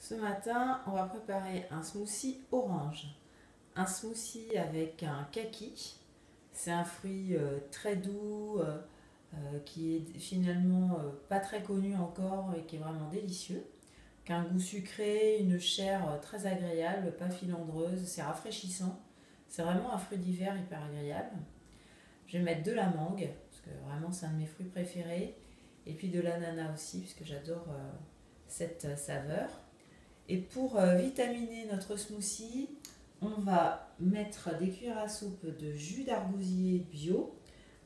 Ce matin, on va préparer un smoothie orange. Un smoothie avec un kaki. C'est un fruit très doux, qui est finalement pas très connu encore et qui est vraiment délicieux. Qui a un goût sucré, une chair très agréable, pas filandreuse, c'est rafraîchissant. C'est vraiment un fruit d'hiver hyper agréable. Je vais mettre de la mangue, parce que vraiment c'est un de mes fruits préférés. Et puis de l'ananas aussi, puisque j'adore cette saveur. Et pour vitaminer notre smoothie, on va mettre des cuillères à soupe de jus d'argousier bio,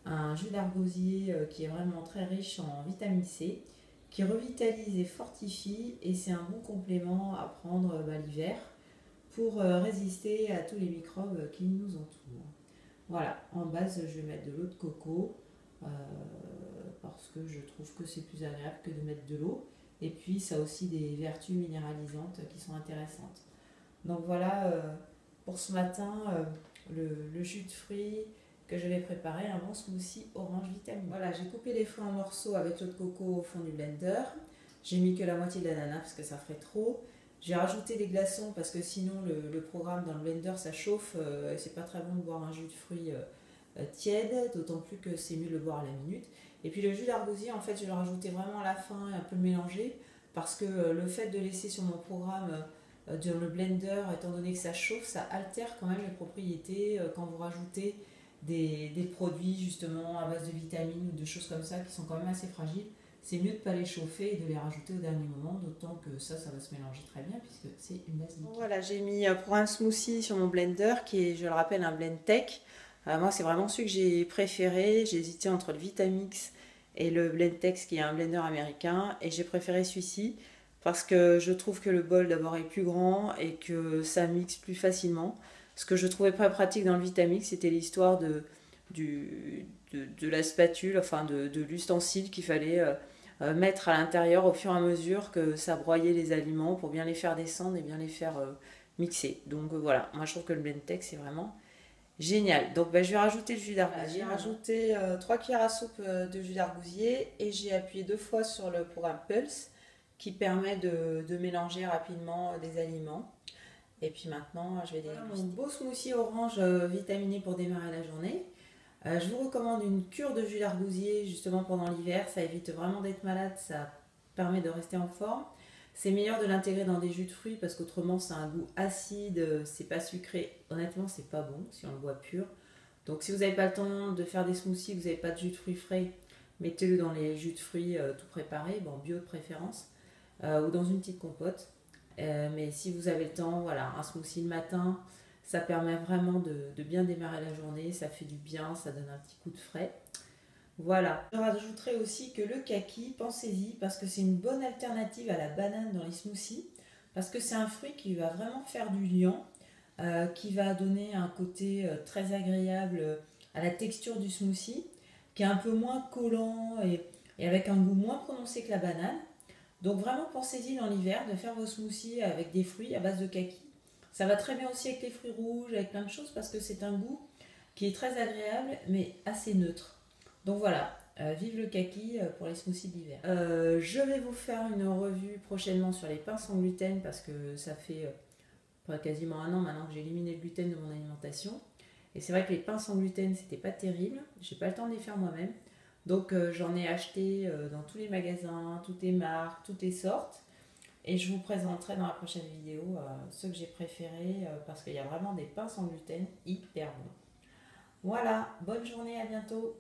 un jus d'argousier qui est vraiment très riche en vitamine C, qui revitalise et fortifie, et c'est un bon complément à prendre l'hiver pour résister à tous les microbes qui nous entourent. Voilà, en base je vais mettre de l'eau de coco, euh, parce que je trouve que c'est plus agréable que de mettre de l'eau. Et puis ça a aussi des vertus minéralisantes qui sont intéressantes. Donc voilà pour ce matin le jus de fruits que je vais préparer, un bon smoothie orange vitamine. Voilà, j'ai coupé les fruits en morceaux avec l'eau de coco au fond du blender. J'ai mis que la moitié de l'ananas parce que ça ferait trop. J'ai rajouté des glaçons parce que sinon le programme dans le blender ça chauffe et c'est pas très bon de boire un jus de fruits tiède, d'autant plus que c'est mieux de le boire à la minute. Et puis le jus d'argousier, en fait, je vais le rajouter vraiment à la fin et un peu le mélanger parce que le fait de laisser sur mon programme dans le blender, étant donné que ça chauffe, ça altère quand même les propriétés quand vous rajoutez des produits justement à base de vitamines ou de choses comme ça qui sont quand même assez fragiles. C'est mieux de ne pas les chauffer et de les rajouter au dernier moment, d'autant que ça va se mélanger très bien puisque c'est une base liquide. Voilà, j'ai mis pour un smoothie sur mon blender qui est, je le rappelle, un Blendtec. Moi, c'est vraiment celui que j'ai préféré. J'ai hésité entre le Vitamix et le Blendtec qui est un blender américain. Et j'ai préféré celui-ci parce que je trouve que le bol d'abord est plus grand et que ça mixe plus facilement. Ce que je trouvais pas pratique dans le Vitamix, c'était l'histoire de la spatule, enfin de l'ustensile qu'il fallait mettre à l'intérieur au fur et à mesure que ça broyait les aliments pour bien les faire descendre et bien les faire mixer. Donc voilà, moi je trouve que le Blendtec c'est vraiment génial. Donc je vais rajouter le jus d'argousier. J'ai rajouté 3 cuillères à soupe de jus d'argousier et j'ai appuyé 2 fois sur le programme Pulse qui permet de mélanger rapidement des aliments. Et puis maintenant, je vais déguster. Voilà mon beau smoothie orange vitaminé pour démarrer la journée. Je vous recommande une cure de jus d'argousier justement pendant l'hiver. Ça évite vraiment d'être malade, ça permet de rester en forme. C'est meilleur de l'intégrer dans des jus de fruits parce qu'autrement ça a un goût acide, c'est pas sucré. Honnêtement, c'est pas bon si on le boit pur. Donc si vous n'avez pas le temps de faire des smoothies, vous n'avez pas de jus de fruits frais, mettez-le dans les jus de fruits tout préparés, bon bio de préférence, ou dans une petite compote. Mais si vous avez le temps, voilà, un smoothie le matin, ça permet vraiment de bien démarrer la journée, ça fait du bien, ça donne un petit coup de frais. Voilà. Je rajouterai aussi que le kaki, pensez-y, parce que c'est une bonne alternative à la banane dans les smoothies, parce que c'est un fruit qui va vraiment faire du liant, qui va donner un côté très agréable à la texture du smoothie, qui est un peu moins collant et avec un goût moins prononcé que la banane. Donc vraiment pensez-y dans l'hiver de faire vos smoothies avec des fruits à base de kaki. Ça va très bien aussi avec les fruits rouges, avec plein de choses, parce que c'est un goût qui est très agréable, mais assez neutre. Donc voilà, vive le kaki pour les smoothies d'hiver. Je vais vous faire une revue prochainement sur les pains sans gluten, parce que ça fait quasiment un an maintenant que j'ai éliminé le gluten de mon alimentation. Et c'est vrai que les pains sans gluten, c'était pas terrible. J'ai pas le temps de les faire moi-même. Donc j'en ai acheté dans tous les magasins, toutes les marques, toutes les sortes. Et je vous présenterai dans la prochaine vidéo ceux que j'ai préférés parce qu'il y a vraiment des pains sans gluten hyper bons. Voilà, bonne journée, à bientôt.